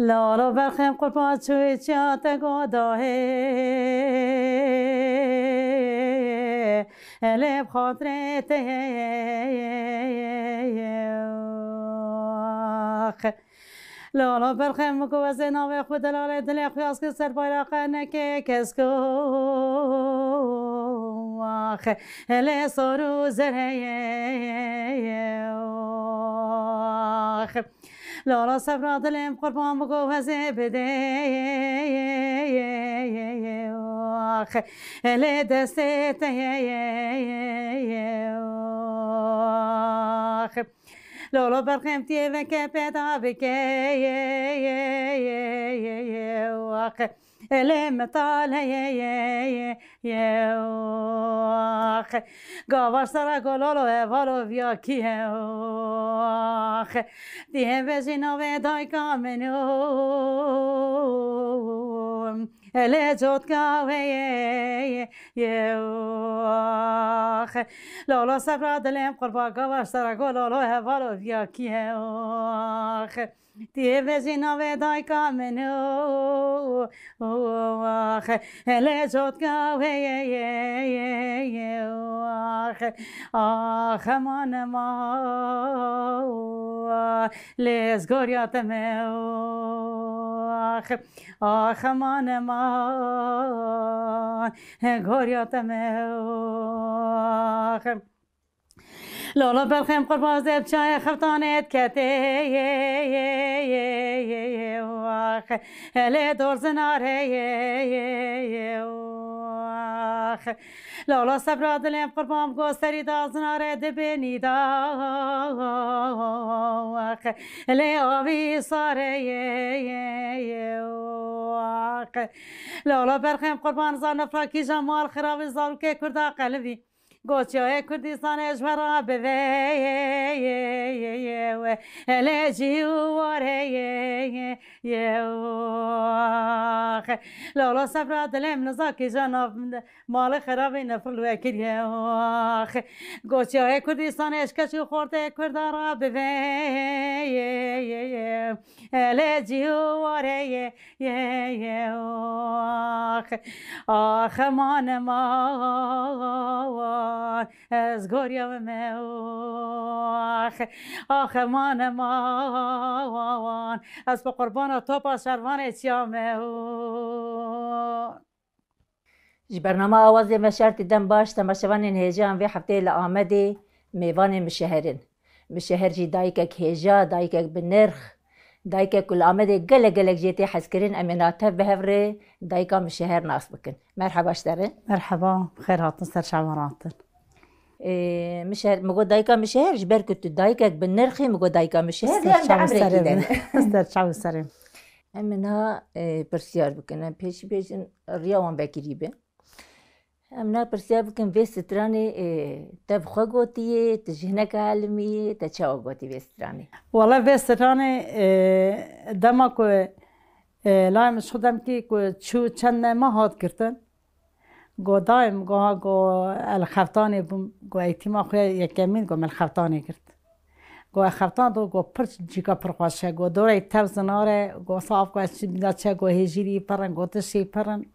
لالا برخم قربان چوی چیات گداه لب خاطرت لالا برخم گوز ناوی خود لاله دل خیاس که سر بایرق نکه کس کو هل سرو زره لالا صبر دلم قربان بگوز بده هل دستت لالا برخم تیوه که پیدا بکه الم طاله گاوار سرا گلالو والو بیا کیه دیه بزینو و دای کامنو اله جود کاوه لالا صبر دلم قربا گاوار سرا گلالو والو بیا کیه دیه بزینو و دای کامنو اله جود کاوه من ما لیز گوریات من ما گوریات لالا برخم قربان زب چای خفتانت کته هله دور زناره لالا صبر دلم قربان گوستری دا زناره دبینی دا هله آوی ساره لالا برخم قربان زن فراکی جمال خراب زارو که کرده قلبی گوچه کردستان اجورا به هله جیواره لالا صبر دلم نزاکی جناب مال خرابی نفل وکریه گوچه کردستان اشکشو خورده کردارا به هله جیواره آخ من ما از گوریا موخ آخ من ما از با قربان تو با شروان چیامه برنامه آوازی مشارت دم باش تماشوان هیجان و هفته لآمده میوان مشهرن مشهر جی دایکک هیجا دایکک بنرخ دایکک کل آمده گلک جیتی حسکرین امیناته بهوره دایکا مشهر ناس بکن مرحبا اشتره مرحبا خیراتن سر شماراتن مشهر مگو دایکا مشهر جبر کتو دایکک بنرخی مگو دایکا مشهر سر شاو سرم امنا پرسیار بکنم پیش ریاوان بکریبه امنا پرسیار بکن وی سترانی تب خوا گوتیه تجهنک علمیه تچاو گوتی وی سترانی والله وی سترانی دما که لایم شدم که چند ماه هات کردن گو دایم گو الخفتانی بوم گو ایتیما خوی یکمین گو الخفتانی کرد گو خفتان دو گو پرچ جیکا پرخواشه گو دوره تب زناره گو صاف گو چی بیدا چه گو هجیری پرن گو تشی پرن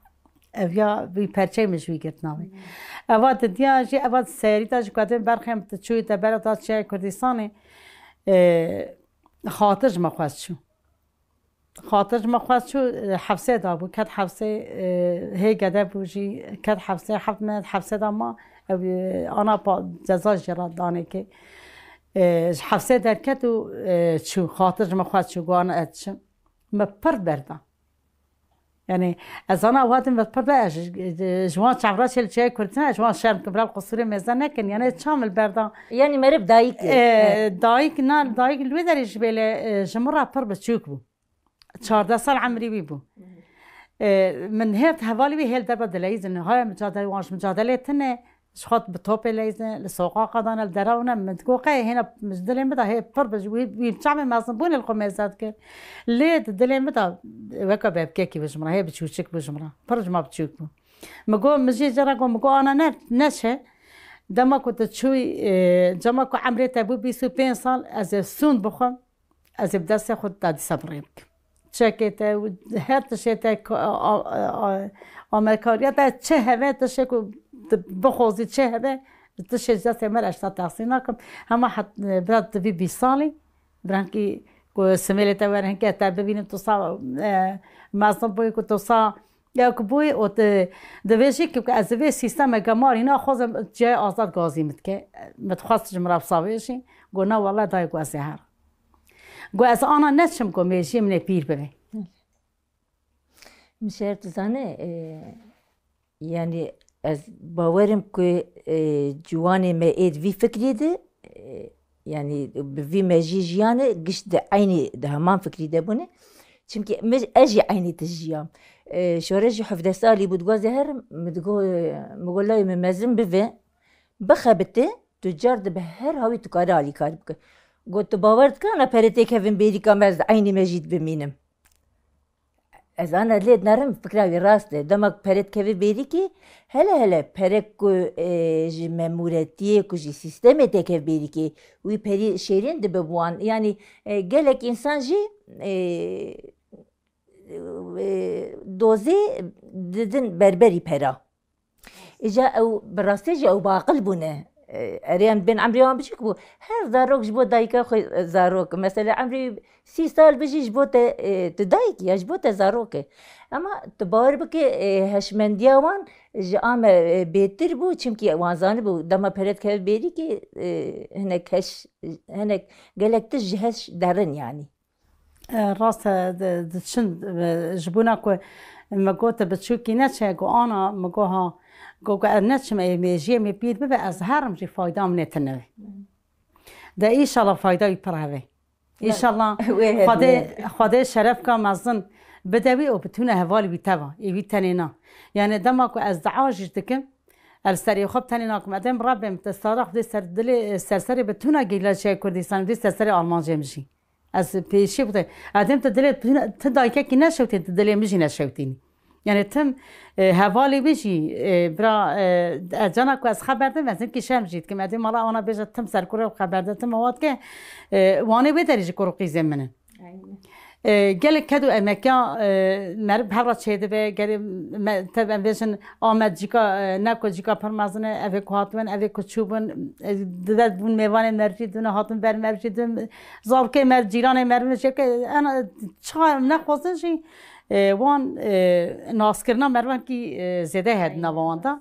اویا بی پرچه مشوی کرد نامی اواد دیا جی اواد سری تا جی کدوم برخیم تچوی تبرد تا چه کردستانی خاطرش مخواست شو خاطرش مخواست شو حفصه دا بود کد حفصه هی گده بوجی کد حفصه حفصه دا ما آنا با جزا جرا دانه که حفصه در کد و شو خاطرش مخواست شو گوانه ادشم مپر بردم يعني از انا وادم بطبع جوان شعرات شيء كردنا جوان شرم كبرال قصوري ميزان لكن يعني شامل بردا يعني مرب دايك دايك نان دايك الويدر جبل جمرة برب تشوك بو 14 سال عمري بيبو من هيرت هوالي بي هيل دبا دليزن هاي مجادله وانش مجادله تنه شخط بتوب ليزن لسوقا قدان الدراونه متقوقه هنا مجدلين بدا هي برب ويبتعمل مازبون القميزات كده ليه دلين بدا وكا بابكيكي بجمرة هي بتشوشك بجمرة فرج ما بتشوكو مقو مجي جراكو مقو انا نشه دما كنت تشوي جما كو عمري تابو بيسو 5 سال از سون بخم از بدس خود دادي صبريك چکته و هر تشته آمریکاریت چه هوا تشکو بخوزی چه هوا تشت جست مر اشتا تقسیم نکم همه حت برات بی 20 سالی برانکی کو سمیلت ورن که تا ببینیم تو سا مازن بوی کو تو سا یا کو بوی او دویشی که از وی سیستم گمار اینا خوزم جای آزاد گازی متکه متخصص جمرا بصاویشی گونا والله دای گو هر گو از آنا نشم گو میشی من پیر ببین مشارت زنه يعني از باورم که جوانی ما اید وی فکری ده يعني بفي ماجي جيانه قشت عيني ده همان فكري ده بونه چونكي مش اجي عيني تجيام شورجي حفظ سالي بتقول زهر مقول له ممازن بفي بخبته تجار ده بهر هاوي تكارالي كاربك قلت باورت كان بريتك هفن بيدي كامز عيني ماجيد بمينم از انا لید نرم فکراوی راسته دمک پرت که بیری که هلا پرک کو جی ممورتیه کو جی سیستم ته که بیری که وی پری شیرین ده بوان یعنی گلک انسان جی دوزی ددن بربری پرا اجا او براسته جا او باقل بونه اريان بين عمري وان بيجيك بو هر زاروك جبو دايكا خو زاروك مثلا عمري 6 سال بيجي جبوت تدايك يا جبوت زاروك اما تبار بك هشمنديا وان جام بيتر بو چمكي وانزان بو دما پرت كه بيري كي هناك هش هناك قالك تجهش درن يعني راس دشن جبونا كو ما قلت بتشوكي نتشا كو انا مقوها گوگه نتش میجی میپید به از هرم جی فایده هم نتنه ده ایشالله فایده پرهوی ایشالله خدا شرف که مزن بدوی و بتونه حوالی بیتوا ایوی تنینا یعنی دما که از دعاجش دکم السری خوب تنینا کم ادم ربم تستارخ دی سر دل سرسری بتونه گیلا چه کردستان دی سرسری آلمان جمشی از پیشی بوده ادم تدل تدایکه کی نشوتی تدل میجی نشوتینی يعني تم هوالي بيجي برا جانا كواس خبر ده مثلا كي شام جيت كما دي مالا انا بيجا تم سركوره خبر ده تم مواد كه واني بدرج كروقي زمنه قال كدو امكا مرب هر چيده به قال تبع بيشن آمد جيكا نكو جيكا پرمازنه اوه كواتون اوه كچوبن دد بون ميوان مرجي دون هاتون بر مرجي دون زاركه مر جيران مر چه انا چا نخواسته شي وان ناسکرنا مروان کی زده هد نواندا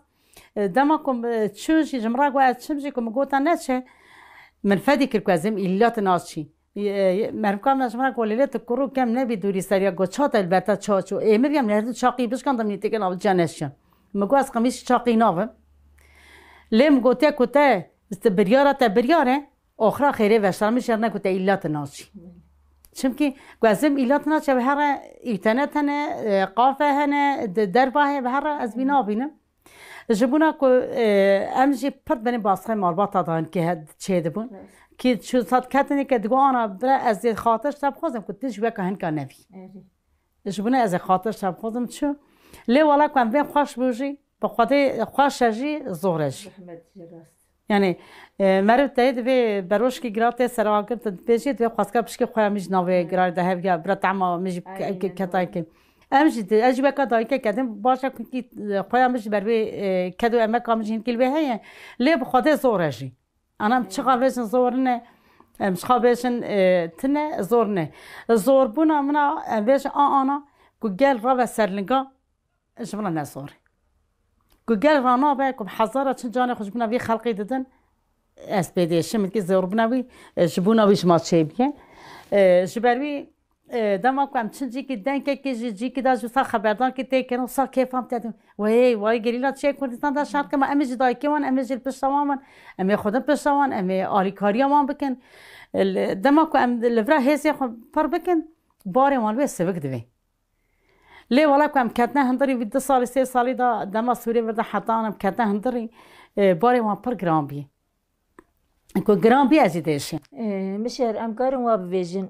دما کم چوشی جمرا گو از چمشی کم گوتا نشه من فدی کر کوزم ایلات ناسچی مرکام نشمرا کولیت کرو کم نبی دوری سریا گو چات البته چاچو امریم نه چاقی بش کندم نیتی که ناو جانشم مگو از قمیش چاقی ناو لم گوته کوته است بریاره تا بریاره آخر خیره وشترمش نه کوته ایلات ناسچی چونکی گوزم ایلات نه چه به هر اینترنت هنه قافه هنه درباه به هر از بینا بینم جبونا کو امجی پرت بنی باسخه مالبات دادن که هد چه دبون که شو صد کتنی که دگو آنا برا از خاطرش تب خوزم که تیش وکه هن که نوی جبونا از خاطرش تب خوزم چو لی والا کن بین خوش بوجی با خدا خوش جی زورش يعني مرد تايد في بروش كي قرأت سراغر تبيجيت في خاصة بشكل خويا مش ناوي قرار ده هفيا برا عما مش كتايك أمشي أجيب كتايك كدم باشا كي خويا مش بروي كدو أما كامجين كل بهاي ليه بخاطر زورجي أنا مش خابشن زورنا مش خابشن تنا زورنا زور بونا منا بيش أنا كجال ربع سرلنجا جبنا نزور كجال رانا بكم حضارة تنجاني خوش بنا في خلقي ددن اسپیده شمید که زور بنوی جبونا ویش ما چه بیه جبروی دما کم چنجی که دنگ که جی که داشت سال خبردار که تیکن سال کیفام تدیم وای گریلا چه کردستان دا شرط که ما امیج دای که من امیج پشتوان امی خودم پشتوان امی آریکاریا من بکن دما کم لورا هیسی خود پر بکن باری مال به سبک دوی لی والا کم کتنه هندری وی 2 سال 3 سالی دا دما سوری ورده حتی آنم کتنه هندری باری مال پر گرام بیه کو گرام بی ازیدش مشر امکارم و بویژن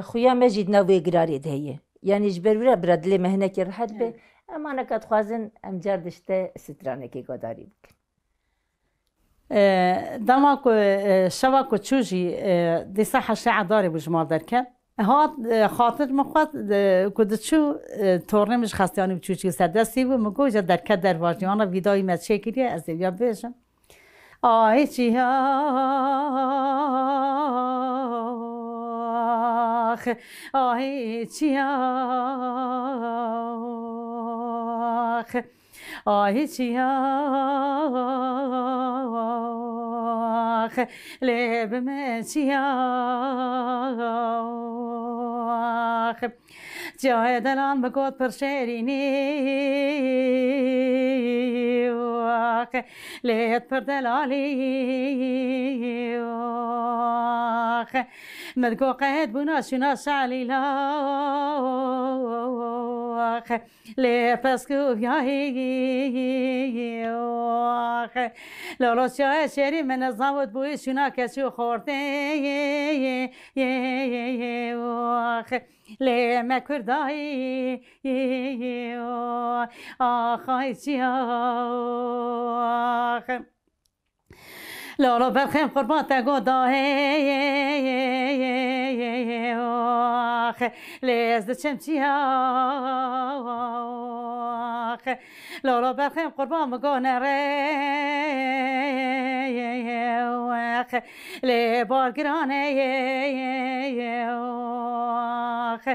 خویا مجید نوی گراری دهیه یعنی جبر برادلی مهنه کی راحت به اما نکات خوازن ام جردشته سترانه کی گداری بک دما کو شوا کو چوجی دی صحه شع داری بجمال درکن هات خاطر مخاط كنت شو تورني مش خستياني بتشوشي سدسي ومقول جد در كدر واجيانا فيداي ما تشكري از يا بيجم آی چیاخ آی چیاخ آی چیاخ لب من چیاخ جای دلان بگود پر شیرینی واخ لیت پر دلالی واخ مدگو قید بنا شنا شعلیلا واخ لی پسکو بیایی واخ لولو شای شیری من زاود بوی شنا کشو خورده واخ لی مکردایی آخای چیاخ لولو برخیم قربان تگو داهی آخ لیز دچم چیاخ لولو برخیم قربان مگو نره آخ لی بارگرانه آخ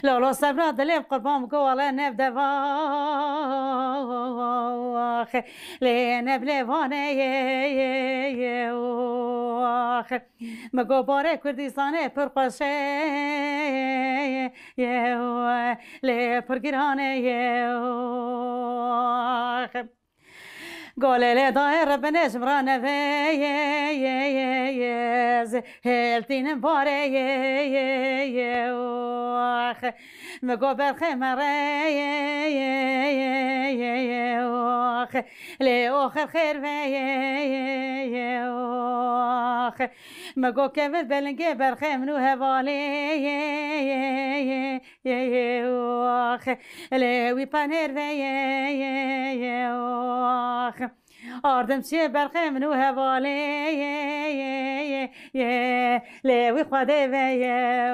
لولو صبرا دلیم قربان مگو والا نب دواخ لی نب لیوانه واخ مگو باره کردستانه پر قشه لی پر گرانه واخ قولي داير بنش مرانة فيز هلتين باري واخ مقو بالخمر واخ لي اخر خير واخ مقو كبر بلنقي بالخيم نو هفالي واخ لي وي بانير واخ آردم چه برخه منو حواله لیوی خواده ویه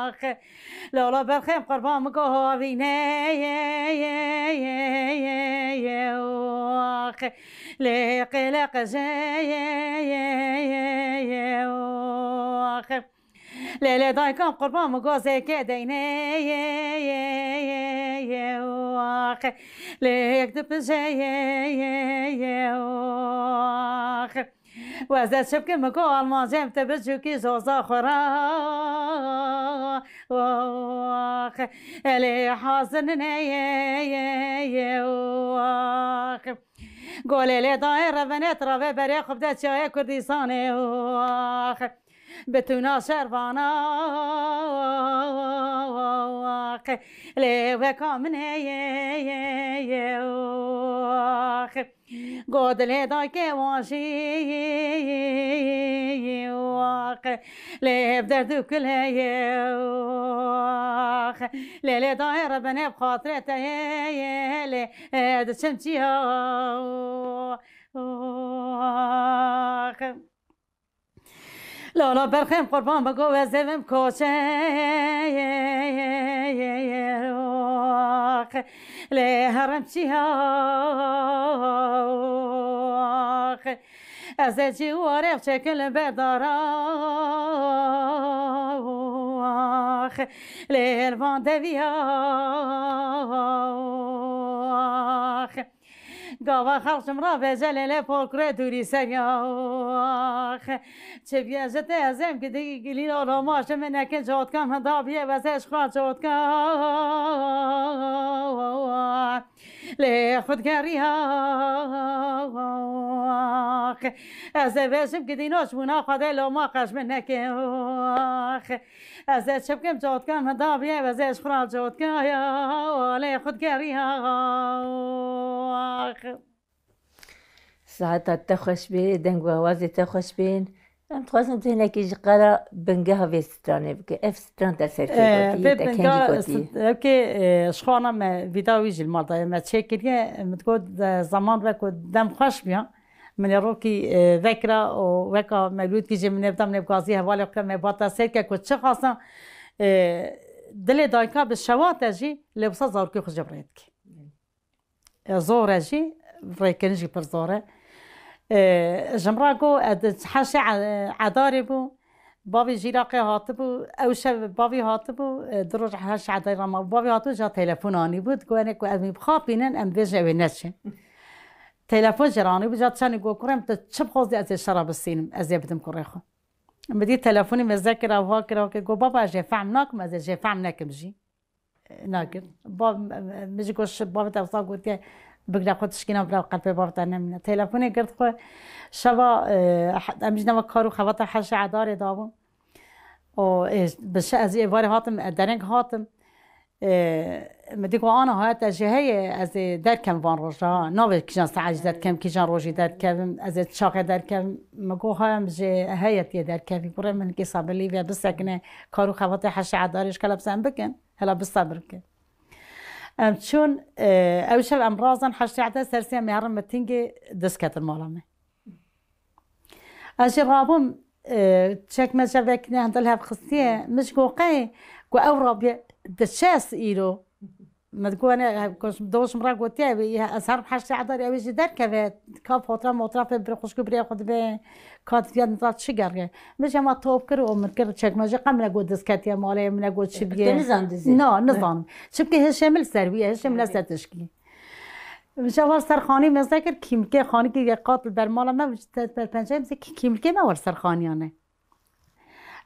آخ لالا برخه قربان مگو هاوینه آخ لی قلق جه آخ لیلی دایکم قربان مگو زکه دینه واخ لیک دپجه واخ وزد شبکه مگو آلمانجم تبجوکی زوزا خورا واخ لی حاضر نه واخ قولی لی دایر بنت را بری خوب ده چای کردستانه واخ بتونا شروانا واخ لی وکامنه واخ قود لی دایک واشی واخ لی بدردو کله واخ لی دایر بنه بخاطرته لی دشم چیا واخ لالا برخیم قربان بگو وزم کوچه واخ لی هرم چیاخ از جوارف شکل بدارا واخ لی الوان دویاخ گاوا خلشم را به جلیل پاکره دوری سریاخ چه بیاجت ازم که دیگه گلی را ماشه منکه جاد کم هدابیه وزش خواه جاد کم لی خودگری هاخ از وشم که دیناش بونا خواده لما قش منکه از شبکم جاد کم هدابیه وزش خواه جاد کم لی خودگری هاخ ساعتها تخش بي دنگ وازي تخش بين ام تخوازم تهنا كي جقرا بنجها في ستراني بك اف ستران تسيرتي تكنجي اوكي شخوانا ما فيداوي جي المالطا ما تشكريا متقود زمان بكو دم خوش بيان من روکی ذکر و وکا مولود کی جم نبدم نبگازی حواله کم مباتا سرکه که چه خاصا دل دایکا به شوات جی لبسا زار کی خوش برید کی زور جی ریکنجی پر زوره جمراگو اد حش عداری بو بابی جیراقی هاتبو اوش بابی هاتبو دروج حش عداری ما بابی هاتبو جا تلفنانی بود گونه کو از میخوابینن ام ویژه و نشه تلفن جرانی بجات شانی گو کرم تا چه بخوزی از شراب السینم از بدم کریخو بدی تلفنی مذکر او ها کرا که گو بابا جه فهم ناکم از جه فهم نکم جی ناکر باب مجی گوش باب توصا گوتی بقدر خودش کنم برای قلب باب تنم تلفنی کرد خو شوا امجنا و کارو خوات حش عدار داوم و بشه از ایوار هاتم درنگ هاتم مدیگو آنا هات جهه از در کم وان روزا ناوی کجان سعی در کم کجان روزی در کم از چاق در کم مگو هم جه هیتی در کمی برای من کی صبری و بس کنه کارو خوات حش عدارش کلا بسن بکن هلا بس صبر کن چون اوش امراضن حش عدار سرسی میارم متینگ دسکت المالامه اجي رابم تشك ما شافك نهضلها بخصيه مش قوقي قو اورا دشاس ايرو ما تقول انا كنت دوش مرا قلت يا اسهر بحاجه عذر اوي جدار كذا كاف فتره مطرف برخص كبري ياخذ به كات في نطات شجر مش ما توب كرو مركر تشك ما جا قمنا قد دسكات يا مالي من قلت شبيه نظام دزي نظام شبكه هشامل سرويه هشامل تشكي مشاور سرخانی مذکر کیمکه خانی که قاتل بر مال ما بر پنجه مزه کیمکه ما ور سرخانیانه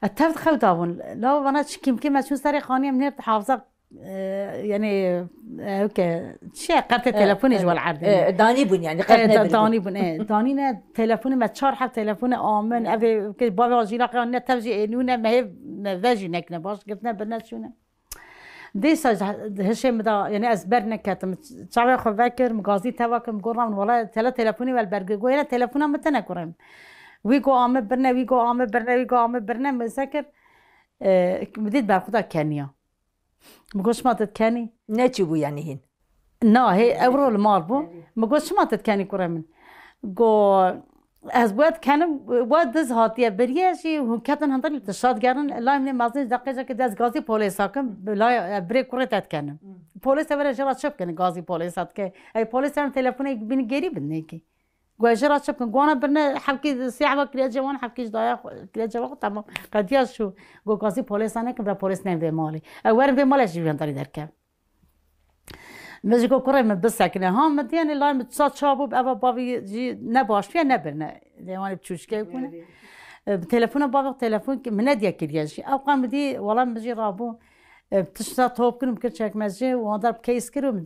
اتفق خود داون لا وانا کیمکه ما چون سرخانی من حافظه يعني اوكي شيء قرت تلفوني جوا العرض داني بون يعني قرت داني بون داني نه تلفوني ما تشار حب تلفون آمن ابي که بابا جیرا قرن تفجی نونه ما هي واجی نکنه باش گفتن بنشونه ديسا هشام دا يعني أزبرنا كاتم شعبي خو فاكر مقاضي تواكم قرام والله تلفوني والبرق قوينا تلفونا متنا قرام ويقو عام برنا ويقو عام برنا ويقو عام برنا مذكر بديت باخذها كانيا مقولش ما تتكاني ناتشبو يعني هين نا هي أورو المال بو مقولش ما تتكاني قرام قو أزبوات كانوا واد دز هاتيه برياشي وكاتن هنطلع تشاد جارن لا من مازن دقيقة كده دز غازي بوليس هاكم لا بريك كرة كانوا بوليس أول جرات شوف كان غازي بوليس هاتك أي بوليس أنا تلفوني بين جري بدنيكي جرات شوف كان قانا برنا حبكي ساعة كريا جوان حبكيش ضايع كريا جوان تمام قد يا شو غازي بوليس أنا كبر بوليس نام بمالي أول بمالي شو ينطلع دركب مزيكو كره من بس ساكنه ها مديان الله متصاد شابو بابا بابي جي نباش فيها نبرنا ديوان بتشوش كيكونه بتليفون بابا تليفون من ناديه كرياجي او قام بدي والله مجي رابو بتشتا توب كن بكرشك مزي وضرب كيس كرو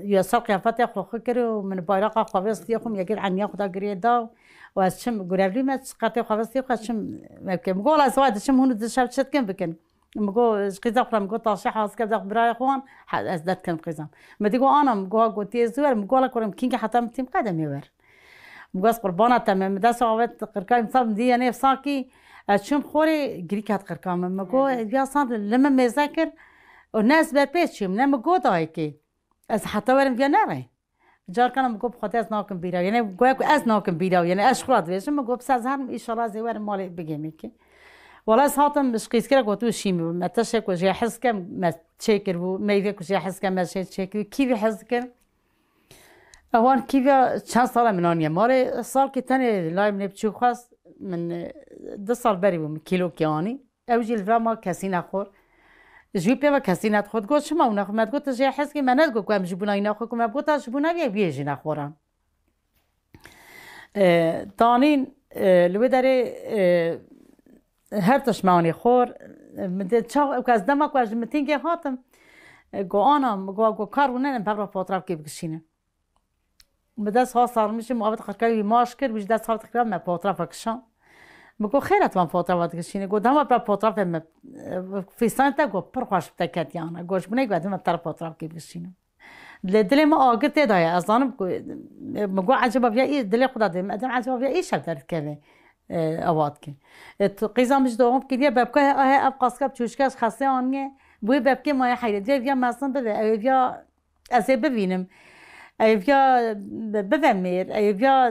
يسار قيافات ياخذ كرو من بايرقه خبيص ياخذ يقول عن ياخذ قريدا واشم قرابلي ما تسقطي خبيص ياخذ شم ممكن بقول اسواد شم هون دشاب شتكن بكن مقول قيزا قرا مقول طاشي حاس كذا براي اخوان ازداد كم قيزا ما تقول انا مقول قلت زوار مقول كرم كينج حتى متم قدم يور مقول قربانه تمام دا صوت قركاي مصاب دي انا فساكي شوم خوري جريكات قركام مقول يا صار لما مذاكر والناس بتبيتش من مقول دايكي از حتى ورم في ناري جار كان مقول بخاطر از ناكم بيرا يعني مقول از ناكم بيرا يعني اشخراط بيش مقول بس از هم ان شاء الله زوار مالي بجيمك والله ساعتها مش قيس كده قلت له شيء ما تشك وجه حس كم ما تشكر وما يفك وجه حس كم ما تشكر كيف حس كم اوان كيف چند سال من آنیه ماره سال که تنه لای من بچو خواست من 2 سال بری بوم کیلو کیانی اوجی الفرا ما کسی نخور جوی پیو کسی نخورد گفت شما اون نخور مد گفت جه حس که من نگو کوم جبونا اینا خو کوم گفت جبونا بیا جی نخورم دانین لو داره هر تشمانی خور مده چاق از دما کو از متینگ هاتم گو آنم گو کارونه نم فوتراف کی بکشینه مده سال صار میشه موافق خرکای ماش کرد وجد سال تقریبا ما فوتراف کشان مگو خیرت من فوتراف کشینه گو دما با فوتراف فی سنت گو پر خوش تکت یانا گوش بنه گو دما تر فوتراف کی بکشینه دل ما آگت دای از آنم مگو عجبا بیا ای دل خدا دم ادم عجبا بیا ای شب درد کنه اواد که قیزا مش دوم که بابکه اب قاسکاب چوشکاش خاصه آنیه بوی بابکه مایه حیرت بیا مثلا بده بیا از ببینم ايفيا بفمير ايفيا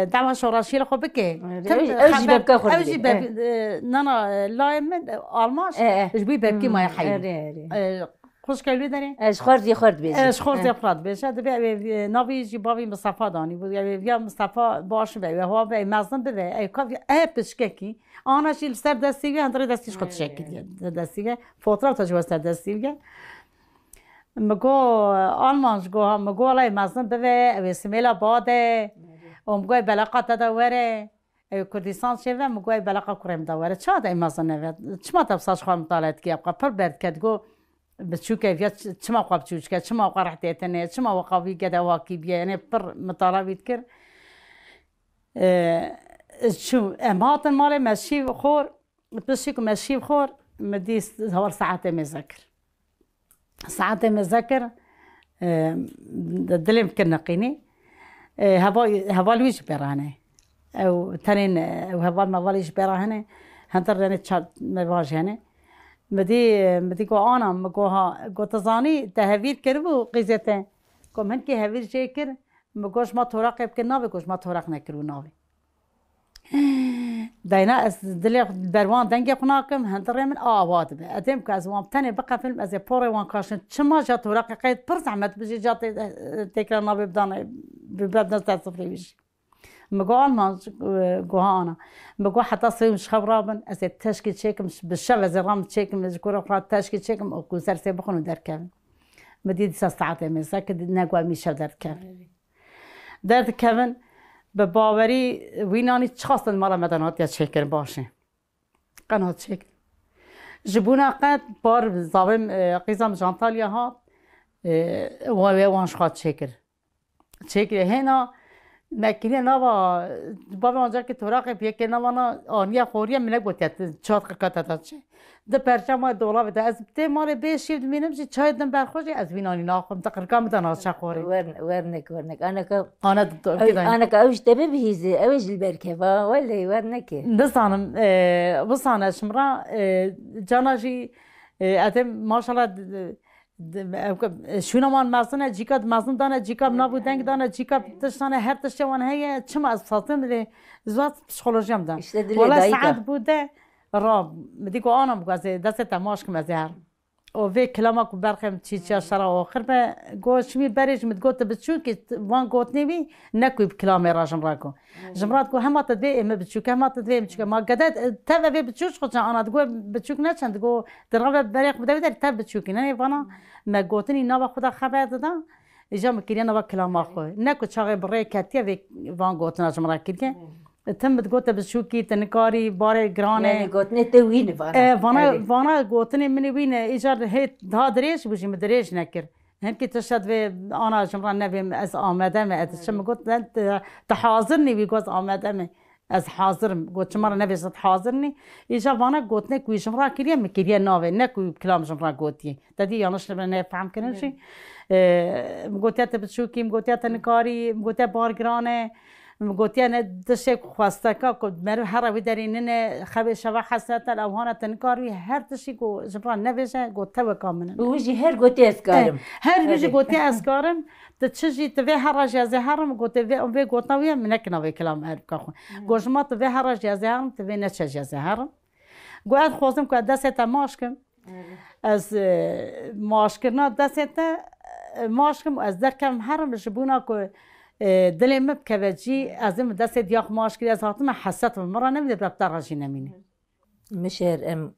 دعوة شوراشي لخو بكي اوجي ببكا خورد اوجي بب نانا لا من الماش جبي ببكي ما يحيي خوش كلمه داري اش خورد بيجي اش خورد فراد بيش هذا بي نبي جبابي مصطفى داني بيا مصطفى باش بي هو بي مازن بي اي كاف اي بشكي انا شيل سر دستي هندري دستيش خد شكل دستي فوتره تجوز سر دستي مگو آلمانش گو هم مگو لای مازن بوه وسیمیلا باده مگوی بلاقات دوره کردستان شده مگوی بلاقات کریم دوره چه دای مازن نوید چما تبصاش خواهم مطالعات کی ابقا پر برد کد گو بچوکه ویا چما قاب چوچ کد چما وقا رحت ایتنه چما وقاوی گدا واکی بیه یعنی پر مطالعات کر شو امهاتن مال مشی خور بسیک مشی خور مدیس هوار ساعت مذاکر ساعات مذاكر دلم كنقيني هوالويش بيرانه او تنين او هوال ماليش بيرانه هنتر يعني تشاد مواجهنه مدي كو انا مكوها كو تزاني تهوير كربو قيزته كم هنكي هوير جيكر مكوش ما توراق بكنا بكوش ما توراق نكرو ناوي داينا دلي بروان دنگي قناكم هندري من آواد به ادم كازوام تاني بقى فيلم از بوري وان كاشن چما جات ورقه قيد برز عمت بجي جات تكرار نابي بدان ببدنا تصفري بيش مقال ما قهانا مقال حتى صير مش خبرابن از تشكي تشيكم بالشبه زرام تشيكم ذكر اخرى تشكي تشيكم او كسر سيبخون دركم مديد ساعات مسك نقوا ميشا دركم درد كمان به باوری وینانی چخواستن مالا مدنات یا چکر باشه قنات چکر جبونا قد بار زاویم قیزم جانتالیا ها وانش خواد چکر هنا نکنی نوا بابا آنجا که توراق بیه نوانا آنیا خوریه منک بودید چاد قکات داد چه ده پرچم دولا بده از بته مال بیشید مینم چه چای دم برخوشی از وینانی ناخم تقریبا مدن از چخوری ورنك انا كاوش تبي بهيزي اوش البركبه ولا ورنك نزانم بصانه شمرا جاناجي اتم ما شاء الله شونمان مازنه جیکات مازن دانه جیکاب نبودنگ دانه جیکاب تشتانه هر تشتوان هی چما از فاطم لی زوات پسیکولوژیم دان ولی سعد بوده راب میگو آنم گازه دست تماش کم از هر و وی کلام کو برخم چی اشترا آخر به گوش می برش متگوت بچو که وان گوت نیمی نکوی بکلام راجم راکو جمرات کو همات دوی ام بچو که همات دوی بچو ما قدرت تا وی بچوش خود انا تقول بچو نشند گو درغه بريق بده تا بچو که نه وانا ما گوتنی نوا خدا خبر دادم اجا مکیری نوا کلام اخو نکو چاغه بره کتی وی وان گوتنا جمرات کیه تم تقول بشوكي تنكاري باري جرانه يعني قوتني توين وانا قوتني مني وين ايجار هي ها دريش بوجي مدريش نكر هنكي تشهد في انا جمران نبي از آمدم از شم قلت انت تحاضرني بيقول آمدم از حاضر قلت شمرا نبي صد حاضرني ايجار وانا قوتني كوي شمرا كريا مكريا ناوي نكو كلام شمرا قوتي تدي يانش نبي نفهم كنن شي قلت انت بشوكي قلت انت نكاري قلت بار جرانه گویی نه دشک خواسته که مرد هر وی درینه خبر شوا حسرت الاوهان تنکاری هر دشی کو جبران نویشه گویی و کاملا. ویجی هر گویی اسکارم. هر ویجی گویی اسکارم. تچجی توی هر راجع زهرم گویی وی گویی منک نوی کلام عرب کخون. گوشما توی هر راجع زهرم توی نچه زهرم. گویی خوازم که دست ماشکم. از ماشکرنا دست ماشکم از درکم هرم جبونا که دلم مبكبجي أزم دست دياخ ماشكري أزهاتم حسيت بالمرة نمدي بربطار راجي نميني مشهر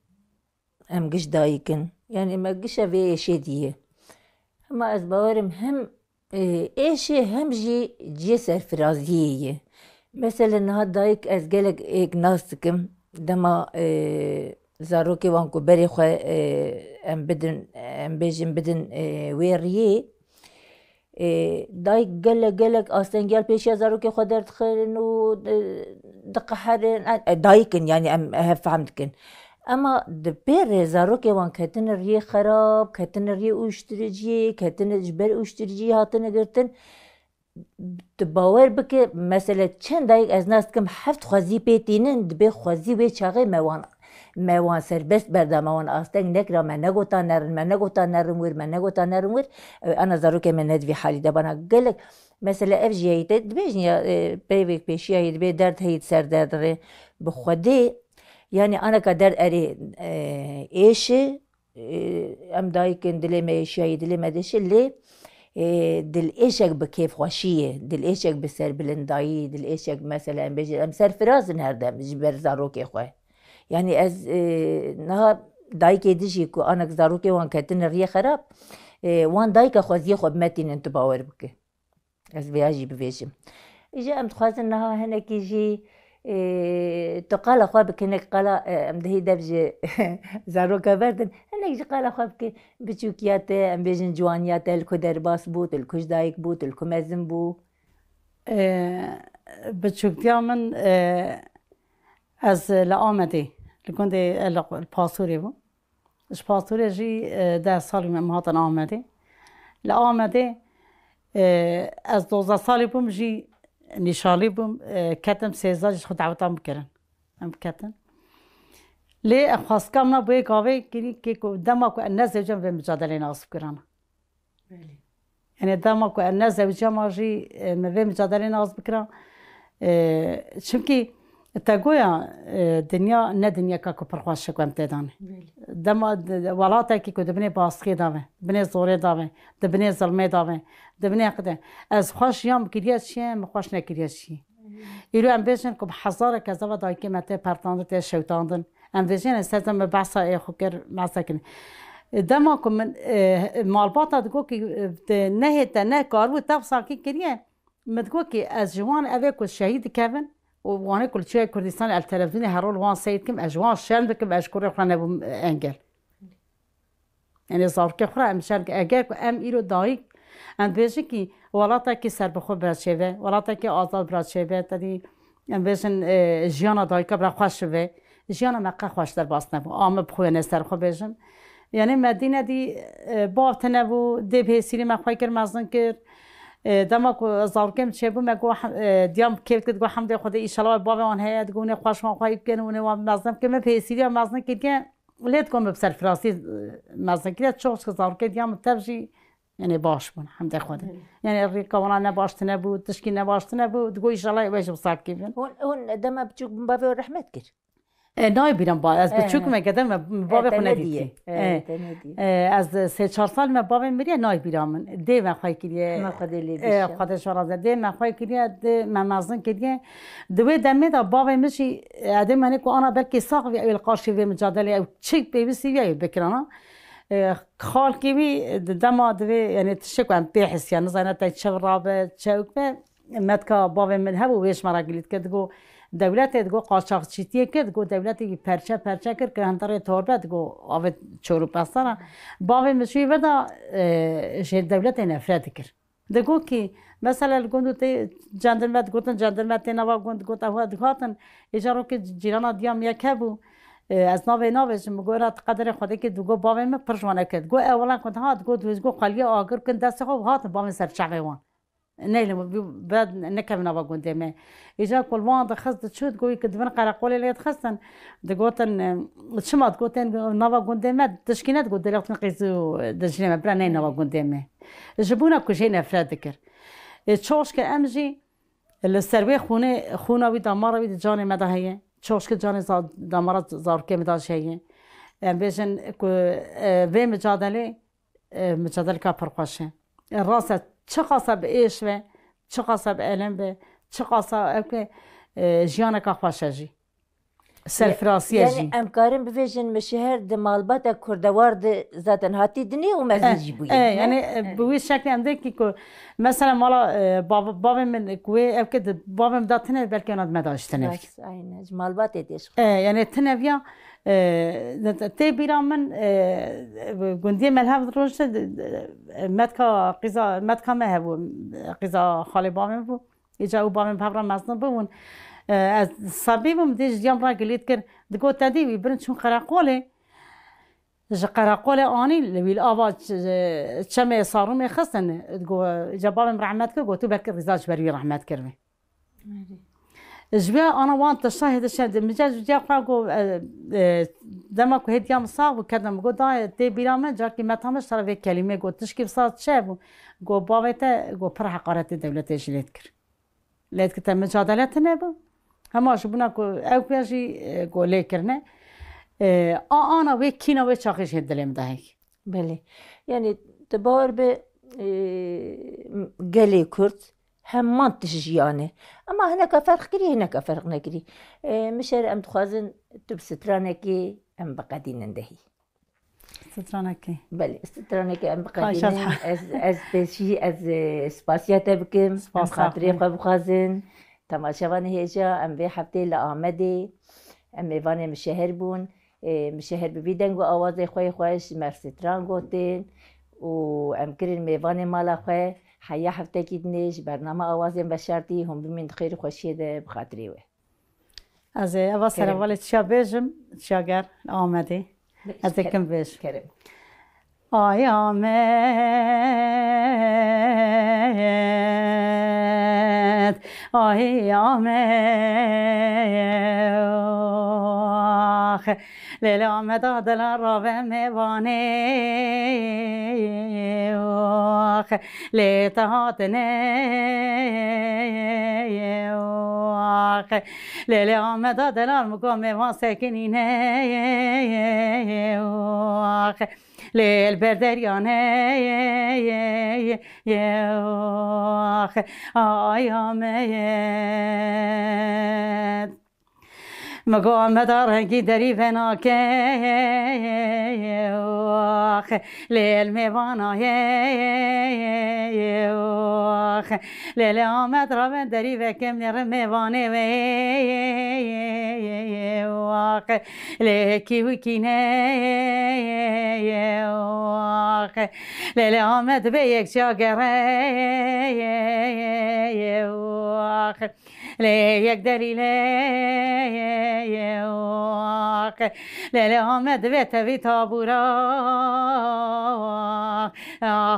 أم قش دايكن يعني ما قش في شديه أما أزبارم هم إيش هم جي سرفرازية مثلا هاد دايك أزجلك إجناستكم دما زاروكي وانكو بري خو أم بدن أم بيجن بدن ويريه دايك قلق أستنجال بيشي زاروكي خدرت خيرن و دقة حرن دايكن يعني أم فهمتكن أما دبير زاروكي وان كتن الري خراب كتن الري وشترجي كتن جبر وشترجي هاتن قرتن تباور بك مثلا چند دايك از ناس كم حفت خوزي بيتينن دبي خوزي وي چاغي موان ما وان سربست بردا ما وان آستنگ نکرا ما نگوتا نرن ما نگوتا نرمور ما نگوتا نرمور أنا زاروك من ندفي حالي دبانا قلك مثلا اف جي دبيجني بيوك بيشي هيد بي درد هيد سر درد بخودي يعني أنا كدرد أري إيشي أم دايكن دلي ما إيشي دلي ما ديش اللي دل إيشك بكيف خوشية دل إيشك بسر بلنداي دل إيشك مثلا بيجي أم سر فراز نهرده مجبر زاروكي خواه يعني از نها دايكي ديجي كو أنا زاروكي وان كتن الريه خراب وان دايكا خوزيه خو بمتين انتو باور بكي از بياجي بفيجم إجا أم تخواز إنها هناك يجي تقال أخوة بكنك قالا أم دهي دبجي زاروكا بردن هناك جي قال أخوة بكي بچوكياته أم بيجن جوانياته الكو درباس بوت الكوش دايك بوت الكو مزم بو بچوكتيا من از لآمدي لكون دي الباسوري بو اش باسوري جي ده سالي من مهاتن آمدي لآمدي از 12 سالي بوم جي نشالي بوم كتم 13 جي خود دعوتان بكرن ام كتن لي اخواست كامنا بوي قاوي كي دماكو الناس زوجان في مجادلة ناس بكرن يعني دماكو الناس زوجان ما جي في مجادلة ناس بكرن چونكي تاقويا دنيا نه دنيا كاكو پرخواش شكوام تداني دما ولاتا كي كو دبني باسخي داوه دبني زوري داوه دبني ظلمي داوه دبني قده از خوش يام كريات شي مخوش نكريات شي يرو ام بيجن كو بحزاره كذا دايكي متى بارتاند تي شوتاندن ام بيجن استم بحثا اي خوكر مسكن دما كو من مالباتا دغو كي نهيت نه كارو تفصا كي كريه مدغو كي از جوان افيكو الشهيد كيفن وانا كل شيء كردستان التلفزيون هرول وان سيد كم اجوان شان بكم اشكر خلنا ابو انجل يعني صار كخرا مشان اجر ام ايرو دايك ام بيجي كي ولاتا كي سر بخو براشيبه ولاتا كي آزاد براشيبه تدي ام بيجن جيانا دايكا برا خوشبه جيانا مقا خوش در باس نبو ام بخو نستر خو بيجن يعني مدينه دي باطنه بو دي به سيري ما خوي كر مازن كر دماغ زاركم شبو مگو دیام کیف کد گو حمد خدا ان شاء الله بابا اون هيا تقولي خوش ما خواهی کنه و مزنم که من پیسیری مزنم که ولید کم بسر فراسی مزنم که چوش که زارکم دیام تبجی يعني باش بون حمد خدا يعني الريكونا نباشت نبود تشكي نباشت نبود تقول ان شاء الله واش بصاك كيف هون دم بتشوف بابا رحمت كر نای بیرم با از بچوک مگدم بابا خونه دیدی از 3-4 سال من بابا میری نای بیرم دی من خواهی کریه ما خدا لیدیش خودش راز دی من خواهی کریه دی من مازن کریه دوی دمی دا بابا میشی ادم منی کو انا بلکه ساق وی القاشی وی مجادله او چیک بیبسی وی بکرانا خال کی بی دما دوی یعنی تشکم بحث یعنی زنه تا چرابه چوک مدکا بابا من هبو ویش مرا گلید که دگو دولت دگو قاچاقچیتی کرد گو دولتی پرچه کرد که هنداره توربه دگو آوه چورو پستانا باوی مشوی ودا شهر دولت نفرت کرد دگو که مثلا گوندو تی جندرمت گوتن جندرمت نوا گوند گوت اوا دگاتن اجارو که جیرانا دیام یکه بو از ناوش مگورات قدر خدا که دگو باوی من پرشوانه کرد گو اولا کند هات گو دوزگو قلیه آگر کن دست خوب هات باوی سر چاقیوان نيلم بعد نكمل نبغى قدامه إجا كل واحد خصت شو تقولي كدفن قرقولي اللي تخصن دقوتن شمات قوتن نبغى قدامه تشكينات قد دلقت نقيسو دجلة مبراني نبغى قدامه جبونا كل شيء نفرد ذكر تشوش كأمجي السربي خونه ويدمر ويد جاني مده هي تشوش كجاني دمرت زار كم داش هي بيجن كو في مجادله كابرقاشه الراسة چه قصب ایش و چه قصب علم به چه قصب که جیانه که خوشه جی سرفراسیه جی یعنی امکارم بفیجن مشهر دمالبات کردوار زاتن هاتی دنی و مزیجی بوید یعنی بوی شکلی هم دیگه که مثلا مالا بابا من کوی او که بابا مداد تنه بلکه اوناد مداشت تنه بس اینه مالبات دیش یعنی تنه بیا تی بیرام من گندی ملحف روش مدکا قیزا مدکا مه بو قیزا خالی بامن بو ایجا او بامن پبرم مزنون بون از صبیبم دیج دیام را گلید کرد دگو تدیوی برن چون قرقوله قرقوله آنی لویل آواز چمه ساروم خستن دگو ایجا بامن رحمت کرد گو تو بلکه رزاج بروی رحمت کرد جبا أنا وانت الشاهد الشاهد مجاز جا خاقو دمك هدية مصاب وكذا قو دا تي بيرامن جاكي ما تامش ترى في كلمة قو تشكي بصات شاب قو بابيتا قو برح قارات الدولة تجليت كر ليت كتا مجادلات نبو هما شبنا قو أو بيجي قو ليكرنا أنا وكينا وشاقش هدلهم دهيك بله يعني تبار ب قلي كرد همان تشجيانه اما هناك فرق كري هناك فرق نكري مشار ام تخازن تبسترانكي ام بقدين ندهي سترانكي بله سترانكي ام بقدين از تشي از سباسيات بكم خاطري بخازن تماشاوان هيجا ام بي حفتي لآمدي ام ميوان مشهر بون مشهر ببيدنگو آواز خوي خوش مرستران گوتين و ام كرين ميوان مالا خوي حيا حفتي كيدنيش برنامج آوازين بشرتي هم بمن خير خوشي ده بخاطري و از اول سر اول چیا بیشم چیاگر آمدی از کم بیش کرم آی آمد آی آمد لیل آمد دل را به میوانه لیتهات نه لیل آمد دل مگو میوان سکنینه لیل بردریانه آی آمد مگو آمد رنگی دری فناکه لیل میوانای لیل آمد را من دری وکم نر میوانه لیکی وکینه لیل آمد به یک شاگره لی یک دلیله لیل آمد به توی تابورا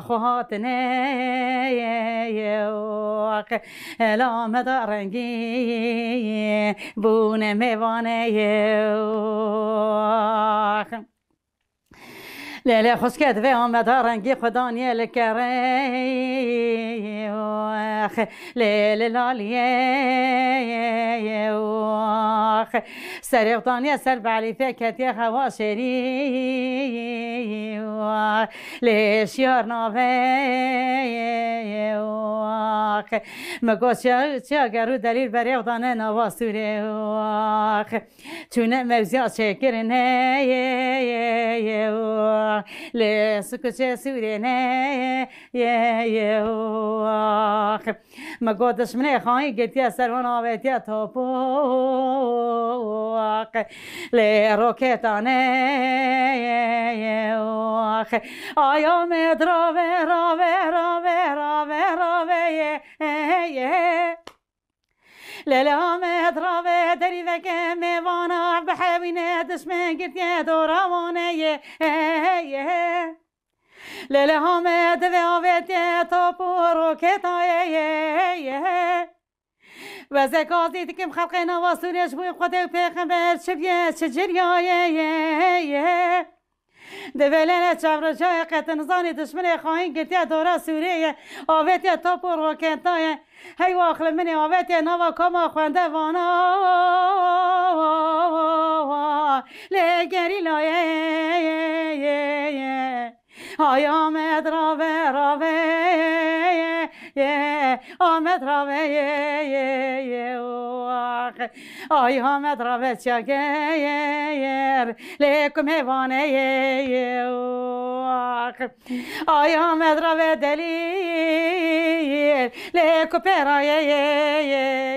خواهات نه لیل آمد رنگی بونه میوانه لیل خسکت و آمد رنگی خدا نیل کره لیل لالیه سرقدانی سر بعلی فکتی خوا شری لیل شیار ناوه مگو چاگرو دلیل برقدانه نوا سوره چونه موزیات شکرنه لسکوچه سورینه مگو دشمنه خواهی گتیا سرون آویتیا توپوق لی روکتانه آیا مد راوه راوه راوه راوه راوه لیلا مد راوه دری وکه میوانا بحوینه دشمن گرتیه دوروانه لیلا مد و آویتیه تا روکتایه و زکازی دیکم خلق نواسونش بوی خود پیغمبر چبیه چجریایه دولنه چهار جای قطن زانی دشمن خواهی گرتیه دورا سوریه آویتیه تا روکتایه هی واخل منی آویتیه نوا کما خونده وانا لگری لایه آی آمد راوه راوه آمد راوه آی آمد راوه چاگر لیکم هوانه آی آمد راوه دلیل لیکو پرایه